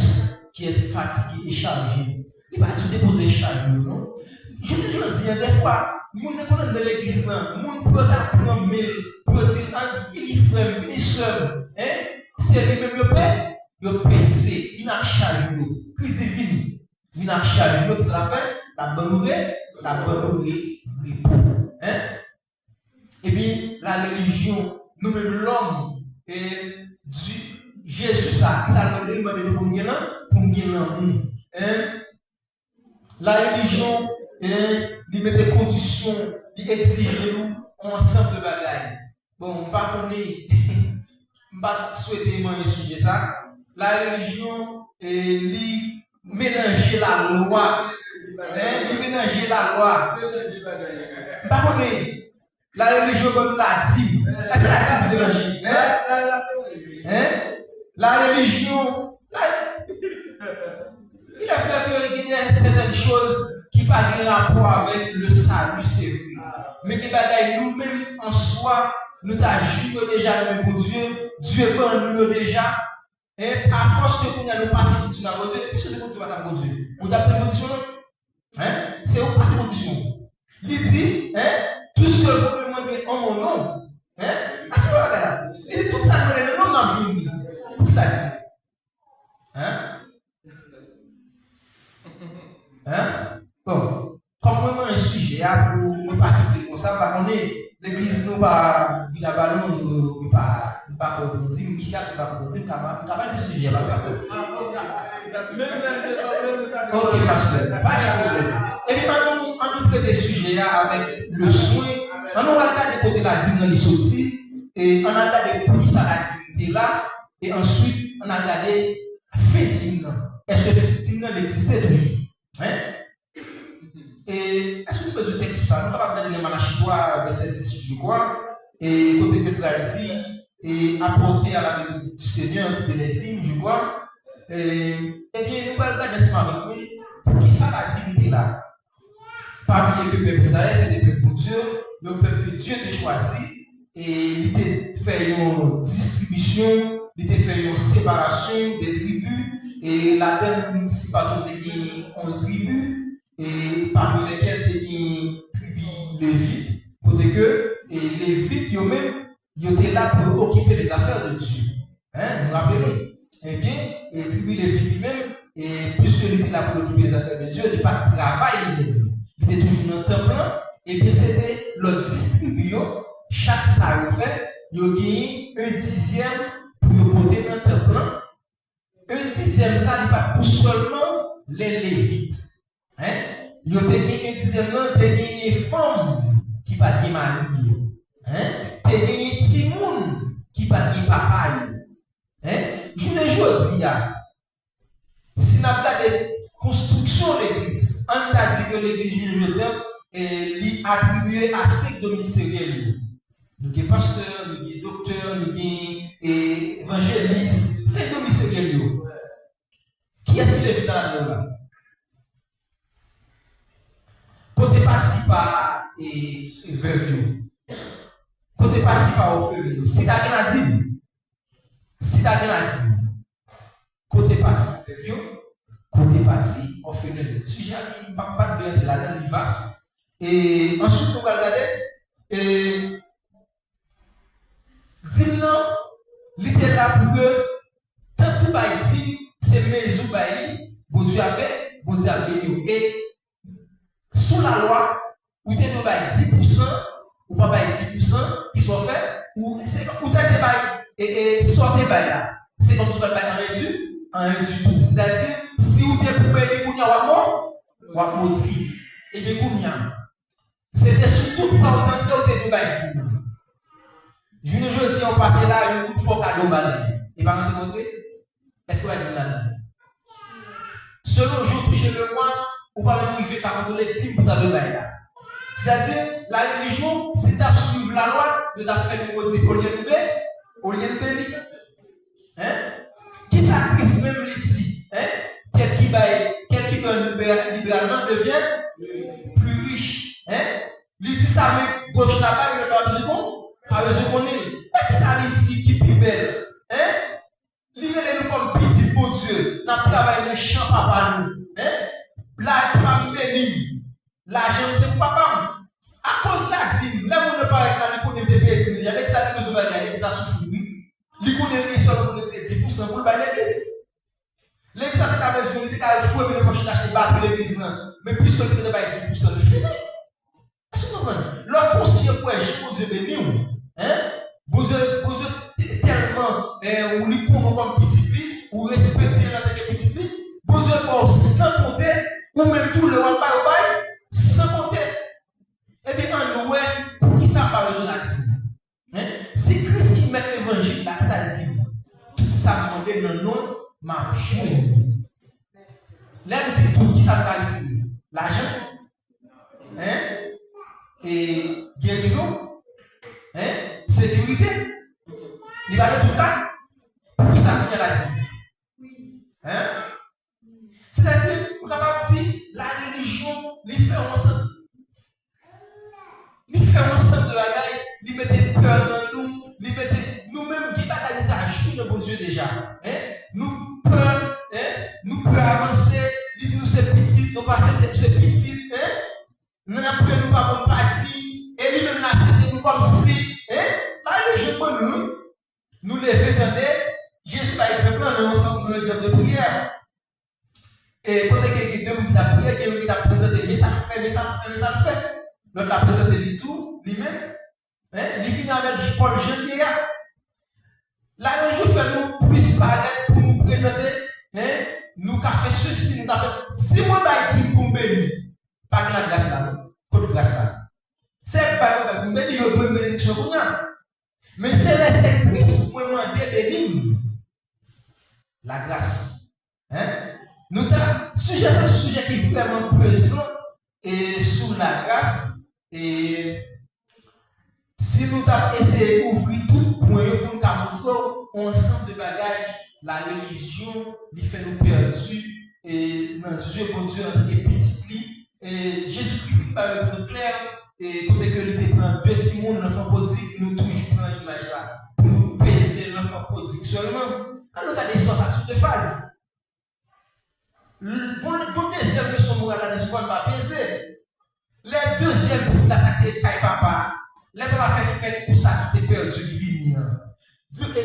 qui êtes fatigués et chargés. Il va te déposer charge, non? Je te dis, des fois, nous ne connaissons pas l'église, nous peut apprendre, mais peut dire, il frère, il seul. C'est lui-même le père, le PC, il a charge, crise est finie. Il a charge, qu'est-ce que ça fait? La bonne nouvelle, repos. Et puis, la religion, nous-mêmes l'homme, et Jésus, ça nous demande de pour la religion, il met des conditions, il exige de nous ensemble de bagailles. Bon, pas qu'on est, pas souhaiter moi un sujet ça. La religion, il mélanger la loi, il mélanger la loi. Pas qu'on est, la religion comme l'a dit. Est-ce que la dit mélanger? La religion, il a fait qu'il y a certaines choses qui n'ont pas de rapport avec le salut, c'est vrai. Mais qui bagaille nous-mêmes en soi, nous t'ajouons déjà dans le Dieu, Dieu prend nous déjà. Et à force que nous allons passer tout ça dans Dieu, qu'est-ce que c'est pour Dieu passer dans Dieu? On t'a pris condition? C'est où passer condition? Il dit, tout ce que vous me demandez en mon nom, il dit tout ça dans le nom d'un jour. Pour ça dit. Bon, comme vraiment un sujet pour ne pas quitter comme ça, parce qu'on est l'église, nous pas Villa Ballon, nous pas pour dire, Michel, nous pas pour dire, capable de sujet, la personne. Ok, pasteur, pas de problème. Et puis maintenant, on nous traite des sujets avec le soin. On nous regarde côté la dîme dans les sorties, et on a regardé pour qui ça la dignité là, et ensuite on a regardé fait dîme. Est-ce que fait dîme existait toujours? Et est-ce que vous pouvez texte sur ça? Nous sommes capables de Malachie 3, verset 10, je crois, et côté que nous dit, et apporter à la maison du Seigneur toutes les dîmes, je crois. Eh bien, nous allons regarder ça avec nous. Pour qui ça la dignité là? Pas oublier que le peuple Israël, c'est des peuples pour Dieu, le peuple que Dieu a choisi, et il a fait une distribution, il a fait une séparation des tribus, et la dernière, si pas il y a 11 tribus, et parmi lesquelles il y a une tribu lévite, pour que les lévites eux-mêmes, ils étaient là pour occuper les affaires de Dieu. Nous rappelons. Eh bien, les tribus lévites lui-même, et puisque il était là pour occuper les affaires de Dieu, il n'était pas de travail lui-même. Il était toujours dans le temple, et bien c'était le distribution, chaque salle fait, il y a gagné 1/10 pour porter dans le temple. 1/10 ça n'est pas pour seulement les lévites. Il y a gagné 1/10 de gagner femmes qui pas de mari. Il y a gagné Timoun qui pas de papa. Je ne dis pas, si nous avons la construction de l'église, on a dit que l'église, je veux dire, est attribuée à 5 ministériels. Nous avons pasteurs, nous avons docteurs, nous avons évangélistes, 5 ministériels. Qui est-ce qui est venu dans la là? Côté parti par veuve, côté parti par orphelin, si tu as dit, si tu as dit, côté parti veuve, côté parti orphelin, le sujet n'est pas de la dernière vaste. Et ensuite, on va regarder, dis-nous, l'idée là pour que tant que Baïti, c'est mes ou Baïti, bon Dieu avait, et sous la loi, ou tu es 10%, ou pas 10%, qui sont faits, ou tu es et sortez là. C'est comme si tu as un réduit tout. C'est-à-dire, si vous êtes pour payer pour ou à maudit, et bien, c'était sur tout ça, on a de Baïti. Je ne dis on passe là, il faut cadeau balai. Et pas me montrer? Est-ce que vous avez dit là? Selon le jour touché le mois, ou pas arriver à les teams pour t'avoir là. C'est-à-dire, la religion, si tu as suivi la loi, tu as fait le maudit au lieu de bénir. Qui sacrifie même les dit? Quel qui donne libéralement devient plus riche. Il dit ça, mais gauche là-bas, il a besoin qu'on est. Et puis ça, il dit qui est plus belle. Il est nous comme petit pour Dieu. n'a travaillé le champ papa nous. Hein? Là, pas béni. L'argent, c'est pour papa. À cause de la dîme, là où on ne parle pas, il connaît des bêtises. Il y a des gens qui ont besoin ça souffre. Il connaît les choses pour 10% pour l'église. L'église a besoin de fouer les poches d'acheter battre l'église. Mais puisque le ne pas 10%, le fini. Est-ce que vous comprenez? Leur conscient pour agir, Dieu béni. Hein? Vous êtes tellement, ou lui comme petit, ou respecter la petit, vous êtes sans compter, ou même tout le monde sans compter. Eh bien, en nous, pour qui ça pas besoin de dire? Si Christ qui met l'évangile là, ça dit, tout ça demande dans nous, m'a joué. Là, dit tout qui ça va dire? L'argent, et guérison, sécurité. Il va être tout là. Pour qui ça vient là dire? C'est-à-dire, on est capable de dire, la religion, les fait ensemble. Il fait ensemble de la gueule, il mettait peur dans nous, il mettait nous-mêmes qui pas à jouer dans bon Dieu déjà. Nous peur avancer, il dit nous c'est petit, nous passer c'est petit, nous n'avons nous pas comme parti, et lui-même là c'était nous comme si, là je prends nous lever dans Jésus par exemple, on est ensemble dans l'exemple de prière. Et quand il y a deux minutes de prière, quelqu'un qui t'a présenté, mais ça fait. L'autre a présenté le tout, lui-même. Il vient avec Paul Jean Pierre. Là, je fais nous plus paraître pour nous présenter. Nous avons fait ceci, nous avons fait. Si moi, je dis pour me bénir, pas de la grâce là, pas de grâce là. C'est pas pour me bénir, il y a une bénédiction pour nous. Mais c'est laisser Christ pour nous bénir. La grâce. Nous avons sujet, c'est ce sujet qui est vraiment présent et sous la grâce. Et si nous avons essayé d'ouvrir tout point pour nous montrer ensemble de bagages, la religion lui fait nous perdus et dans Dieu pour Dieu en tant que petit. Et Jésus-Christ par exemplaire, et quand il était prend deux petits mondes, l'enfant prodigue, nous toujours prenons l'image là pour nous peser l'enfant prodigue seulement. Quand nous avons des sensations de phase. Pour deuxième leçon morale, la leçon pas peser. Les deuxième petits là, ça qui est papa. Les papa fait pour ça qui est perdu du vivre.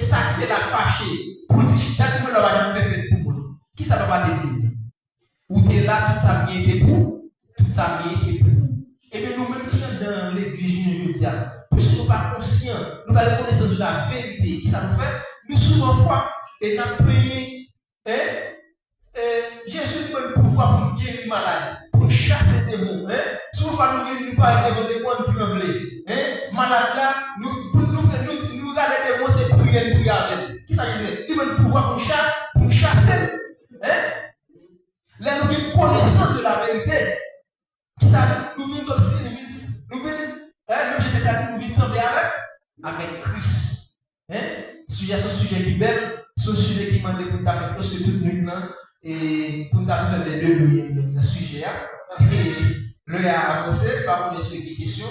Ça qui est la fâché. Pour dire, chaque fois, on va faire pour moi. Qui ça va te dire? Ou tu es là, tout ça bien été pour. Tout ça bien été pour. Et bien, nous-mêmes qui sommes dans l'église aujourd'hui, puisque nous ne sommes pas conscients, nous avons la connaissance de la vérité, qui ça nous fait, nous souvent fois, et nous avons payé. Jésus nous donne le pouvoir pour guérir les malades, pour chasser des démons. Souvent, nous parlons devant des démons qui tremblent. Malade là, nous allons les démons, c'est prier, nous garder. Qui ça veut dire? Il donne le pouvoir pour chasser. Là, nous avons une connaissance de la vérité. Qui ça nous vient comme si nous venons, même j'étais satisfait, nous venons sembler avec Christ. Sujet, c'est un sujet qui est belle, c'est un sujet qui m'a demandé pour faire presque toute nuit. Et pour nous faire les deux sujets, et le a avancé par mon expliquer question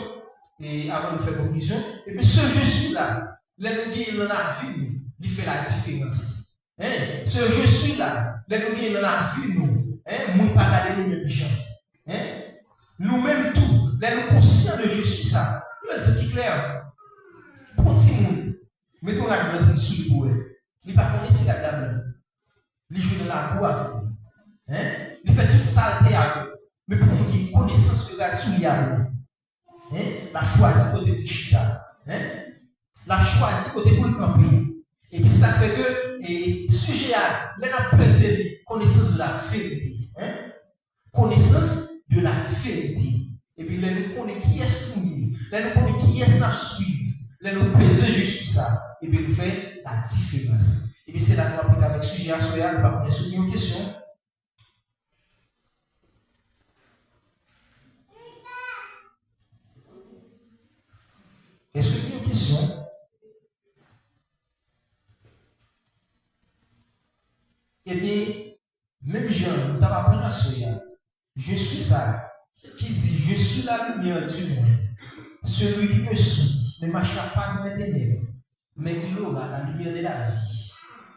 et avant de faire conclusion. Et puis ce je suis là, les nous dans la vie, il fait la différence. Ce je suis là, les nous dans la vie, nous, ne pas garder les mêmes gens. Nous-mêmes tout, les nous conscients de je suis ça. C'est qui clair. Pour si nous, mettons la blanche sous le bois, il ne va pas connaître si la blanche. Il joue dans la boue avec nous. Il fait toute saleté avec nous. Mais pour nous qui connaissance que la souillé avec nous. La choisi côté de Chita. La choisi côté pour le camper. Et puis ça fait que le sujet a pesé connaissance de la vérité. Connaissance de la vérité. Et puis là nous connaissons qui est nous. Là nous connaissons qui est nous suivre. Là nous pesons juste ça. Et puis nous faisons la différence. Et puis c'est là qu'on va prendre avec le sujet à soya, nous allons poser une question. Est-ce que vous avez une question? Eh bien, même Jean, nous avons appris à soya. Je suis ça, qui dit je suis la lumière du monde. Celui qui me suit ne marchera pas dans les ténèbres, mais il aura la lumière de la vie.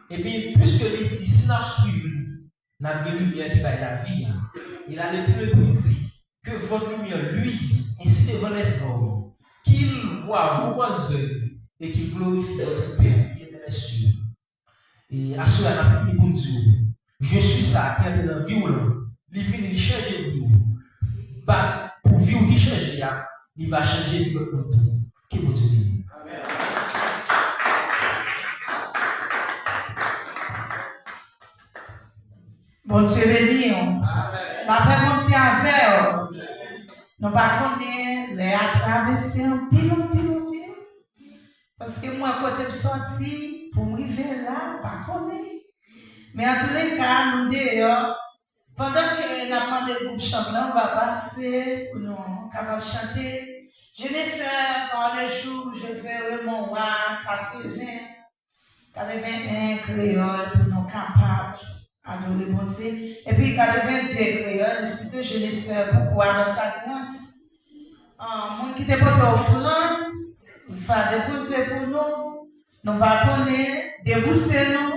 Et bien, puisque il dit, si nous suivons, n'a de lumière qui va la vie. Il a l'Épître nous dit que votre lumière luise ainsi devant les hommes, qu'ils voient vos bonnes œuvres et qu'ils glorifient votre Père qui est dans les cieux. Et à cela, on a fini pour Dieu. Je suis ça qui est dans la vie ou là. Il vient de changer de vie. Pour vivre qui change, il va changer de vie de tout. Qui vous dit? Amen. Bon Dieu béni. Après, bon Dieu avec. Nous ne pouvons pas traverser un pile. Parce que moi, quand je suis sorti, pour m'arriver là, je ne connais pas. Mais en tous les cas, nous d'ailleurs, pendant que nous avons demandé le groupe chantant, on va passer pour nous capables de chanter. Je ne sais pas, les jours où je vais mon roi 81 créoles pour nous capables d'adorer mon Dieu. Et puis 82 créoles, excusez, je ne sais pas pourquoi dans sa grâce. Mon qui te porte offrande, va déposer pour nous. Nous va connaître, déposer nous.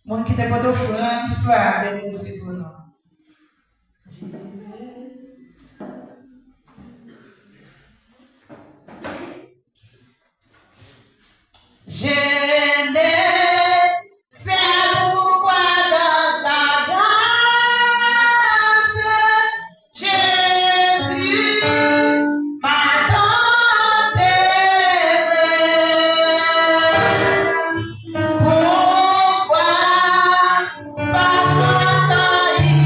Mon qui te porte offrande, va déposer pour nous. Je ne sais pourquoi dans sa grâce, Jésus m'attendait. Pourquoi, par sa saillie,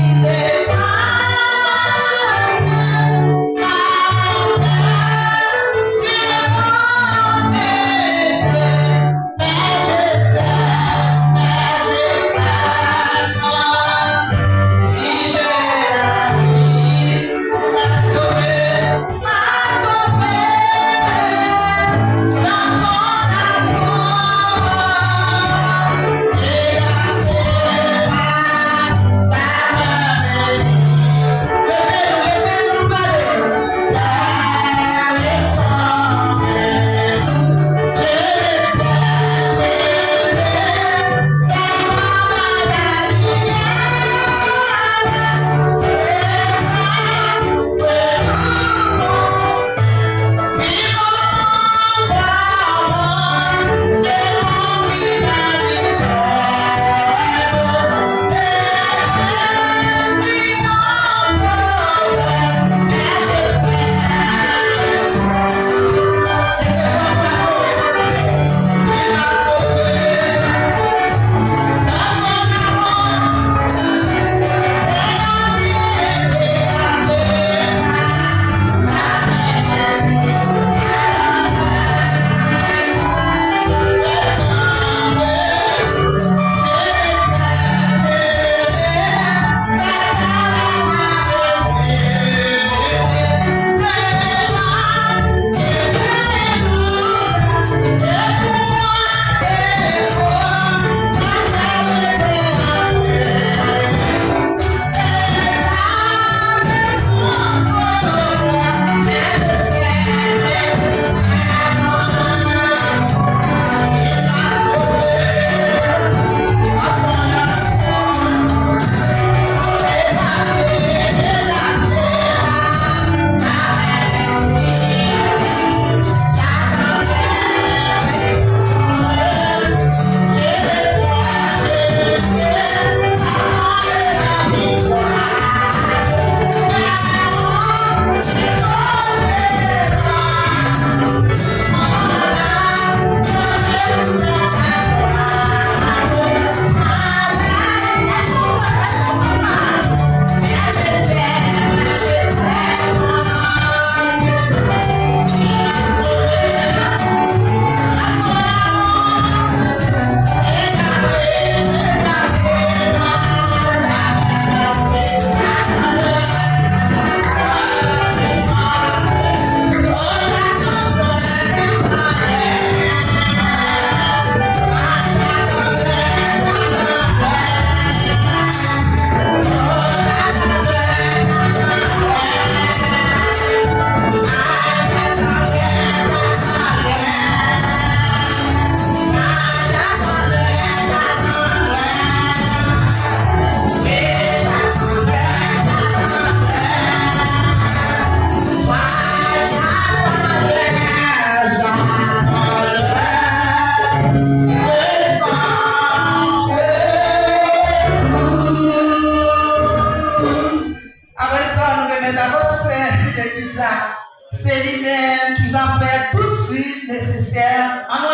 l'église là. C'est lui-même qui va faire tout de suite nécessaire. On va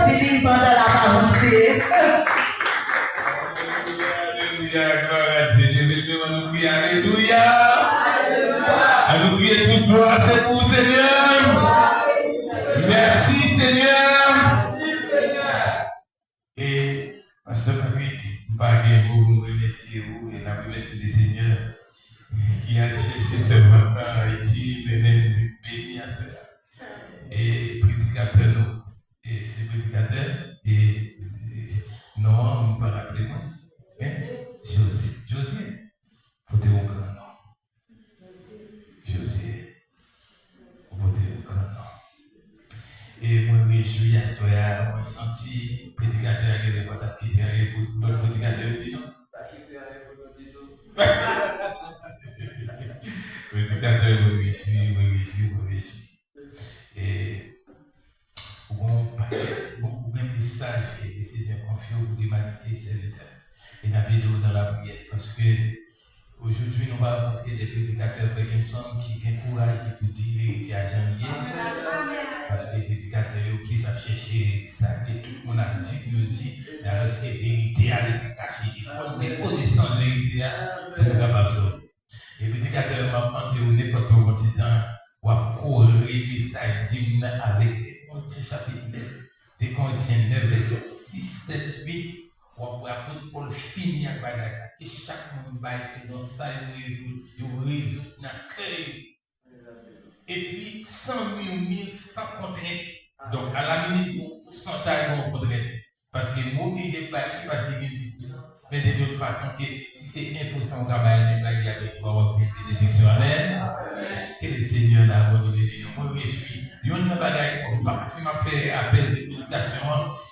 applaudir pendant la parole. Alléluia, gloire à Dieu. On nous crie Alléluia. On nous crie toute gloire, c'est pour Seigneur. Merci Seigneur. Et Pasteur Patrick, vous nous remercier vous et la remercie du Seigneur qui a cherché ce matin ici, mais même béni à cela. Et prédicateur, nous. Et c'est prédicateur, et non, on ne peut pas rappeler moi. José, votez au grand nom. José, votez au grand nom. Et moi, je me réjouis à soi, moi, senti prédicateur à quel point tu as quitté pour d'autres prédicateurs, dis non? Prédicateur, je me réjouis. Et bon message, et c'est bien confiant pour l'humanité, c'est l'éternel. Et la vidéo dans la prière. Parce que aujourd'hui, nous allons rencontrer des prédicateurs frères qui ont courage, qui peuvent dire, qui a jamais. Parce que les prédicateurs qui savent chercher ça, que tout le monde a dit, nous dit, mais alors que la vérité a été cachée, il faut des connaissances de la vérité pour nous capables de sortir. Les prédicateurs m'ont demandé n'importe quel quotidien, ou à courir les messages d'hymne avec des petits chapitres, des contiennent 9, versets 6, 7, 8. Ou pour le finir avec bagage ça, que chaque monde va essayer dans ça, il résout dans le cœur. Et puis 100 000, sans contrainte. Donc à la minute, pourcentage de contrainte. Parce que moi, je ne pas parce qu'il y a 10%. Mais de toute façon, si c'est 1%, on va bailler avec toi, des déductions à l'aide. Que le Seigneur l'a redonné. Moi, je suis. Il y a une bagaille comme ça. Si je fais appel de méditation,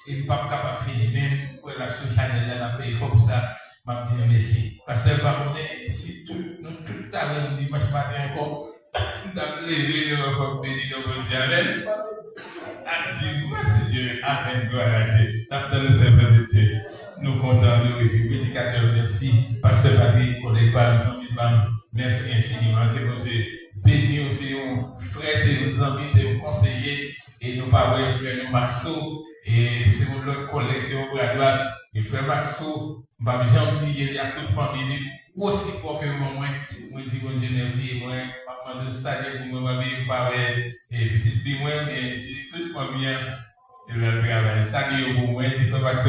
et je ne suis pas capable de finir. Même pour la Chanel, elle a fait effort pour ça. Je dis merci. Parce que par si tout à l'heure, dimanche matin encore, nous avons levé le repas béni de votre Dieu. Merci Dieu. Amen. Gloire à Dieu. Nous le serveur de Dieu. Nous comptons, nous réjouissons. Prédicateur, merci. Pasteur Patrick, collègue, merci infiniment. Que mon Dieu béni aussi, frère, c'est nos amis, c'est nos conseillers, et nos parents, frère, nos Maxo, et c'est notre collègue, c'est nos frères, et frère Maxo, je ne vais jamais oublier à toute famille, aussi pour que moi, je dis bon Dieu merci, et moi, je demande de saluer pour moi, mes parents, et petite fille, moi, et toute famille, et le travail, saluer pour moi, je dis frère Maxo,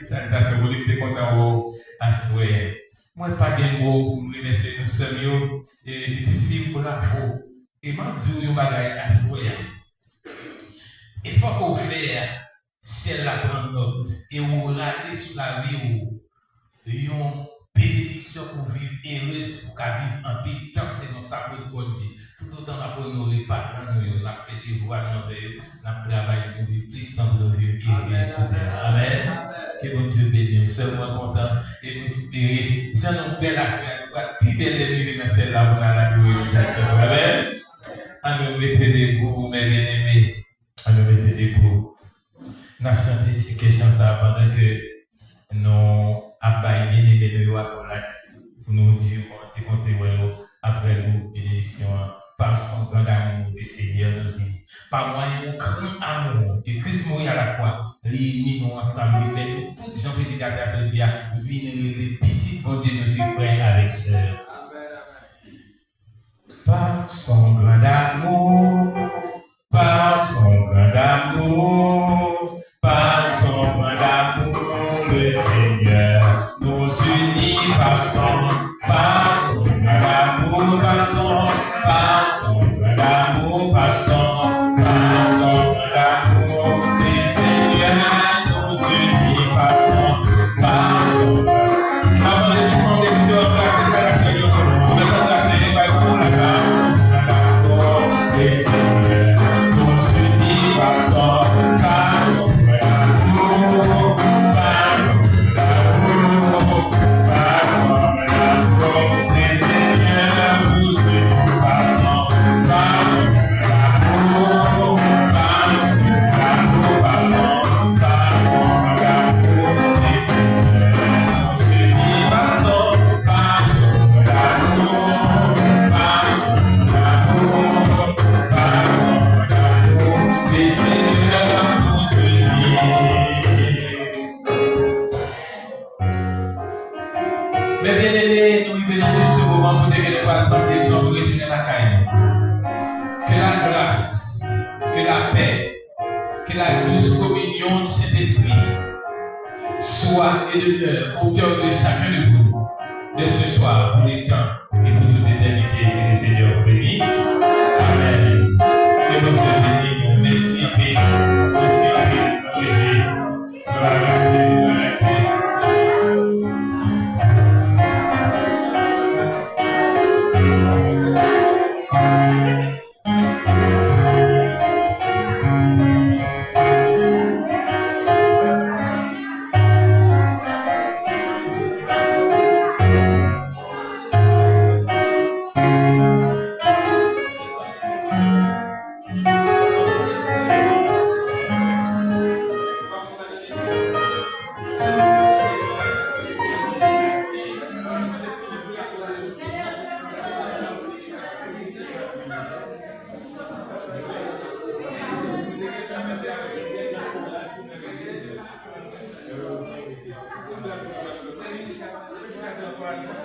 salutation, vous êtes content à souhait. Moi, je n'ai pas de mots pour me remercier nous sommes et petite fille pour la faute. Et moi, je dis, à souhait. Il faut qu'on fasse, si elle la prend note, et on râle sur la vie, une bénédiction pour vivre heureuse, pour qu'elle vive en paix, tant c'est dans sa bonne dit. Tout autant la bonne nous les parents, nous la fait des voix dans le travail pour vivre plus tant de vivre heureuse sur terre. Amen. Que bon Dieu bénisse, nous sommes contents et nous espérons. Si nous belle assurance, plus belle nuit dans celle-là, on a la gloire. Amen. À nous mettre debout, mes bien-aimés. À nous mettre debout. Nous avons chanté ces questions ça pendant que nous avons bien-aimés pour nous dire qu'on est après nous, bénédiction, par son grand amour, le Seigneur nous dit, par moyen de grand amour, que Christ mourit à la croix, réunis nous ensemble, il fait tout les gens prédicateurs à ce dire, venez les petits bon Dieu, nous si frères avec sœurs. Par son grand amour, par son grand amour, par son grand amour, le Seigneur nous unit par son grand amour, par son grand amour, par son grand amour, le Seigneur nous unit par son grand amour. Avant de demander que Dieu place les frères vous mettez en place les mains pour la grâce, le Seigneur nous unit par son grand amour, par son grand amour, par son grand amour. Mais bien aimé, nous vivons dans juste moment pour que nous pas dans direction pour retourner la caille. Que la grâce, que la paix, que la douce communion du Saint-Esprit soit et demeure au cœur de chacun de vous, de ce soir, pour les temps et pour toute l'éternité. Que le Seigneur vous bénisse. Amen. Que votre Dieu bénisse. Merci en paix. Merci en paix. Jésus. Gloire à Dieu. Gloire à Dieu. Gracias.